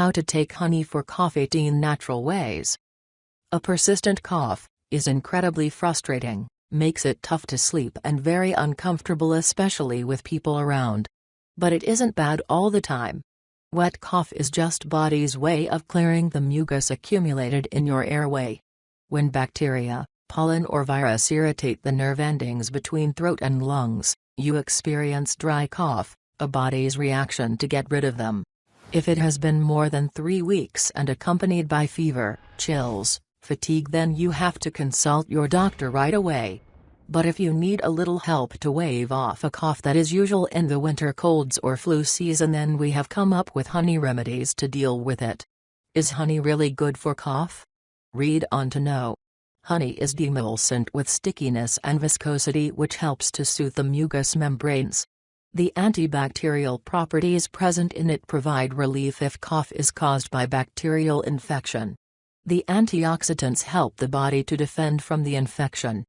How to take honey for cough: 18 natural ways. A persistent cough is incredibly frustrating, makes it tough to sleep and very uncomfortable, especially with people around. But it isn't bad all the time. Wet cough is just body's way of clearing the mucus accumulated in your airway. When bacteria, pollen or virus irritate the nerve endings between throat and lungs, you experience dry cough, a body's reaction to get rid of them. If it has been more than 3 weeks and accompanied by fever, chills, fatigue, then you have to consult your doctor right away. But if you need a little help to wave off a cough that is usual in the winter colds or flu season, then we have come up with honey remedies to deal with it. Is honey really good for cough? Read on to know. Honey is demulcent with stickiness and viscosity, which helps to soothe the mucous membranes. The antibacterial properties present in it provide relief if cough is caused by bacterial infection. The antioxidants help the body to defend from the infection.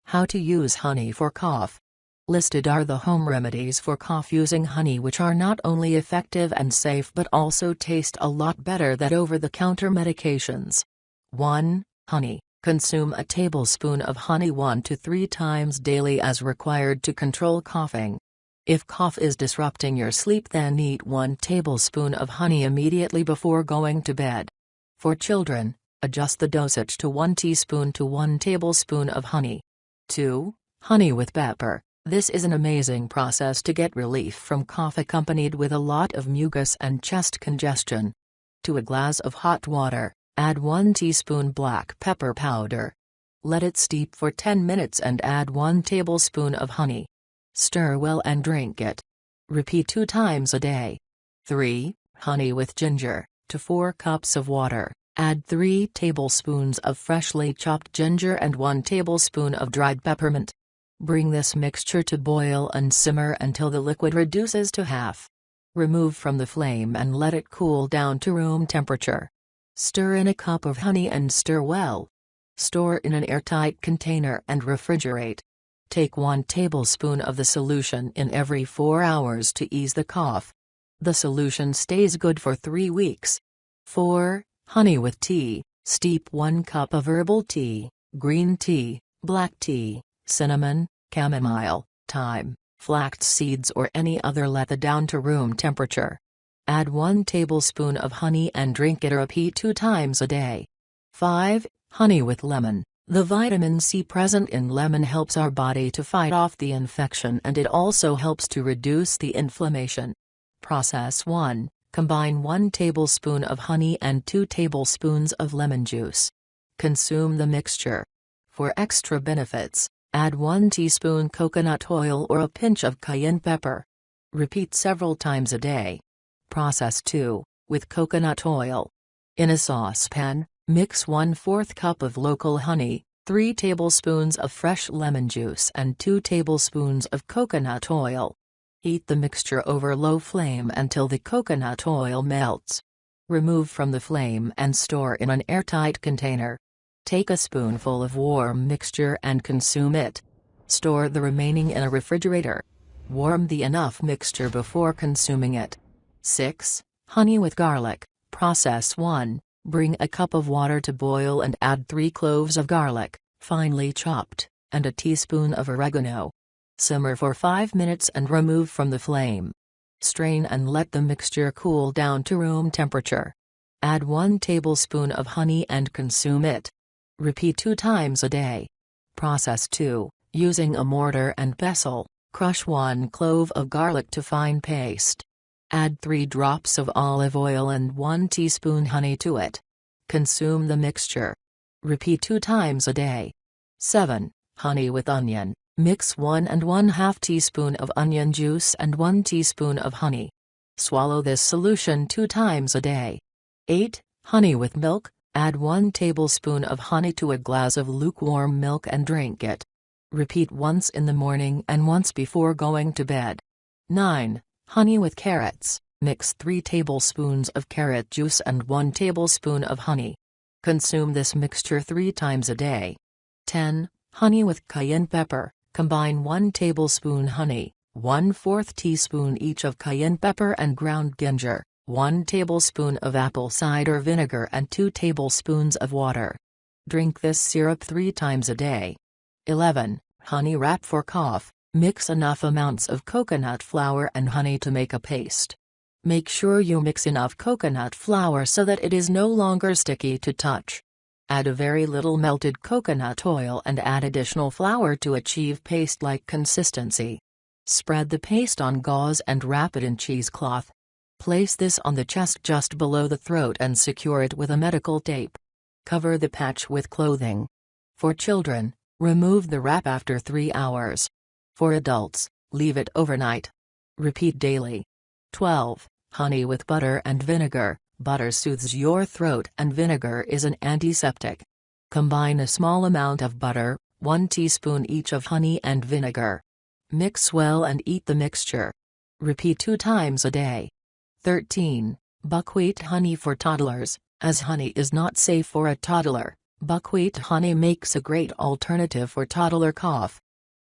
How to use honey for cough. Listed are the home remedies for cough using honey, which are not only effective and safe but also taste a lot better than over-the-counter medications. 1. Honey. Consume a tablespoon of honey 1 to 3 times daily as required to control coughing. If cough is disrupting your sleep, then eat 1 tablespoon of honey immediately before going to bed. For children, adjust the dosage to 1 teaspoon to 1 tablespoon of honey. 2. Honey with pepper. This is an amazing process to get relief from cough accompanied with a lot of mucus and chest congestion. To a glass of hot water, add 1 teaspoon black pepper powder. Let it steep for 10 minutes and add 1 tablespoon of honey. Stir well and drink it. Repeat 2 times a day. 3. Honey with ginger. To 4 cups of water, add 3 tablespoons of freshly chopped ginger and 1 tablespoon of dried peppermint. Bring this mixture to boil and simmer until the liquid reduces to half. Remove from the flame and let it cool down to room temperature. Stir in a cup of honey and stir well. Store in an airtight container and refrigerate. Take 1 tablespoon of the solution in every 4 hours to ease the cough. The solution stays good for 3 weeks. 4. Honey with tea. Steep 1 cup of herbal tea, green tea, black tea, cinnamon, chamomile, thyme, flax seeds or any other. Let it down to room temperature. Add 1 tablespoon of honey and drink it or repeat 2 times a day. 5. Honey with lemon. The vitamin C present in lemon helps our body to fight off the infection, and it also helps to reduce the inflammation. Process 1. Combine 1 tablespoon of honey and 2 tablespoons of lemon juice. Consume the mixture. For extra benefits, add 1 teaspoon coconut oil or a pinch of cayenne pepper. Repeat several times a day. Process 2. With coconut oil. In a saucepan, mix 1/4 cup of local honey, 3 tablespoons of fresh lemon juice and 2 tablespoons of coconut oil. Heat the mixture over low flame until the coconut oil melts. Remove from the flame and store in an airtight container. Take a spoonful of warm mixture and consume it. Store the remaining in a refrigerator. Warm the enough mixture before consuming it. 6. Honey with garlic. Process 1. Bring a cup of water to boil and add 3 cloves of garlic, finely chopped, and a teaspoon of oregano. Simmer for 5 minutes and remove from the flame. Strain and let the mixture cool down to room temperature. Add 1 tablespoon of honey and consume it. Repeat 2 times a day. Process 2. Using a mortar and pestle, crush 1 clove of garlic to fine paste. Add 3 drops of olive oil and 1 teaspoon honey to it. Consume the mixture. Repeat 2 times a day. 7. Honey with onion. Mix 1 1/2 teaspoon of onion juice and 1 teaspoon of honey. Swallow this solution 2 times a day. 8. Honey with milk. Add 1 tablespoon of honey to a glass of lukewarm milk and drink it. Repeat once in the morning and once before going to bed. 9. Honey with carrots. Mix 3 tablespoons of carrot juice and 1 tablespoon of honey. Consume this mixture 3 times a day. 10. Honey with cayenne pepper. Combine 1 tablespoon honey, 1/4 teaspoon each of cayenne pepper and ground ginger, 1 tablespoon of apple cider vinegar and 2 tablespoons of water. Drink this syrup 3 times a day. 11. Honey wrap for cough. Mix enough amounts of coconut flour and honey to make a paste. Make sure you mix enough coconut flour so that it is no longer sticky to touch. Add a very little melted coconut oil and add additional flour to achieve paste-like consistency. Spread the paste on gauze and wrap it in cheesecloth. Place this on the chest just below the throat and secure it with a medical tape. Cover the patch with clothing. For children, remove the wrap after 3 hours. For adults, leave it overnight. Repeat daily. 12. Honey with butter and vinegar. Butter soothes your throat and vinegar is an antiseptic. Combine a small amount of butter, 1 teaspoon each of honey and vinegar. Mix well and eat the mixture. Repeat 2 times a day. 13. Buckwheat honey for toddlers. As honey is not safe for a toddler, buckwheat honey makes a great alternative for toddler cough.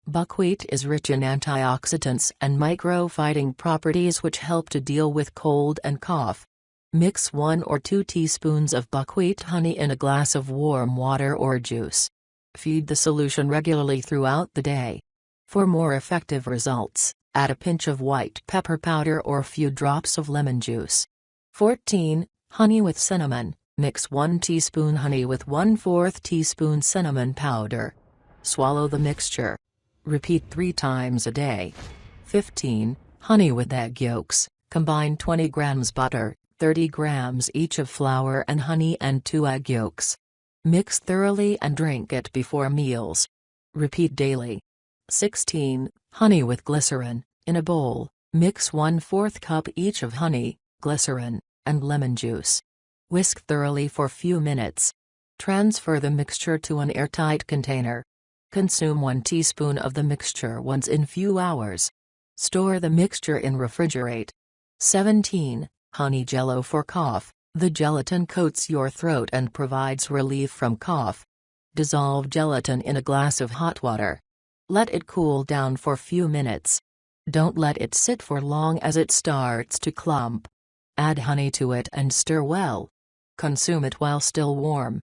Buckwheat is rich in antioxidants and micro-fighting properties which help to deal with cold and cough. Mix 1 or 2 teaspoons of buckwheat honey in a glass of warm water or juice. Feed the solution regularly throughout the day. For more effective results, add a pinch of white pepper powder or a few drops of lemon juice. 14. Honey with cinnamon. Mix 1 teaspoon honey with 1/4 teaspoon cinnamon powder. Swallow the mixture. Repeat 3 times a day. 15. Honey with egg yolks. Combine 20 grams butter, 30 grams each of flour and honey and 2 egg yolks. Mix thoroughly and drink it before meals. Repeat daily. 16. Honey with glycerin. In a bowl, mix 1/4 cup each of honey, glycerin, and lemon juice. Whisk thoroughly for few minutes. Transfer the mixture to an airtight container. Consume 1 teaspoon of the mixture once in few hours. Store the mixture in refrigerate. 17. Honey jello for cough. The gelatin coats your throat and provides relief from cough. Dissolve gelatin in a glass of hot water. Let it cool down for few minutes. Don't let it sit for long as it starts to clump. Add honey to it and stir well. Consume it while still warm.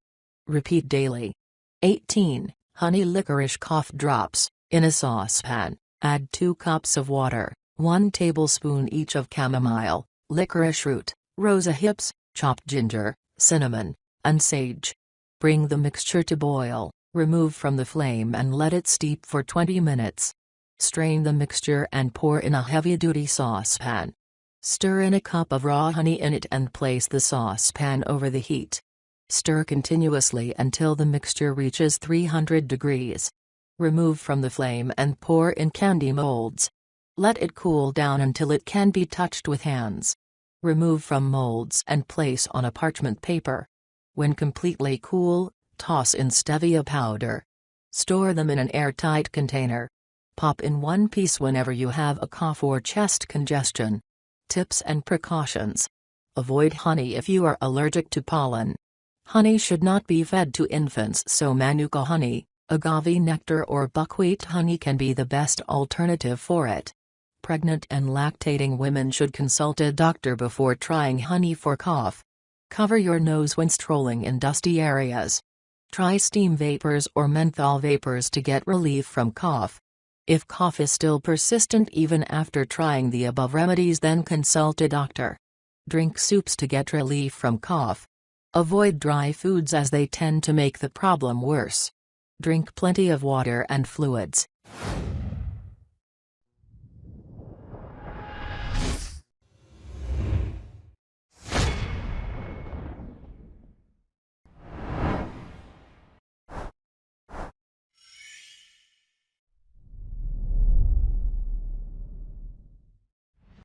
Repeat daily. 18. Honey licorice cough drops. In a saucepan, add 2 cups of water, 1 tablespoon each of chamomile, licorice root, rosa hips, chopped ginger, cinnamon, and sage. Bring the mixture to boil, remove from the flame and let it steep for 20 minutes. Strain the mixture and pour in a heavy-duty saucepan. Stir in a cup of raw honey in it and place the saucepan over the heat. Stir continuously until the mixture reaches 300 degrees. Remove from the flame and pour in candy molds. Let it cool down until it can be touched with hands. Remove from molds and place on a parchment paper. When completely cool, toss in stevia powder. Store them in an airtight container. Pop in 1 piece whenever you have a cough or chest congestion. Tips and precautions. Avoid honey if you are allergic to pollen. Honey should not be fed to infants, so manuka honey, agave nectar or buckwheat honey can be the best alternative for it. Pregnant and lactating women should consult a doctor before trying honey for cough. Cover your nose when strolling in dusty areas. Try steam vapors or menthol vapors to get relief from cough. If cough is still persistent even after trying the above remedies, then consult a doctor. Drink soups to get relief from cough. Avoid dry foods as they tend to make the problem worse. Drink plenty of water and fluids.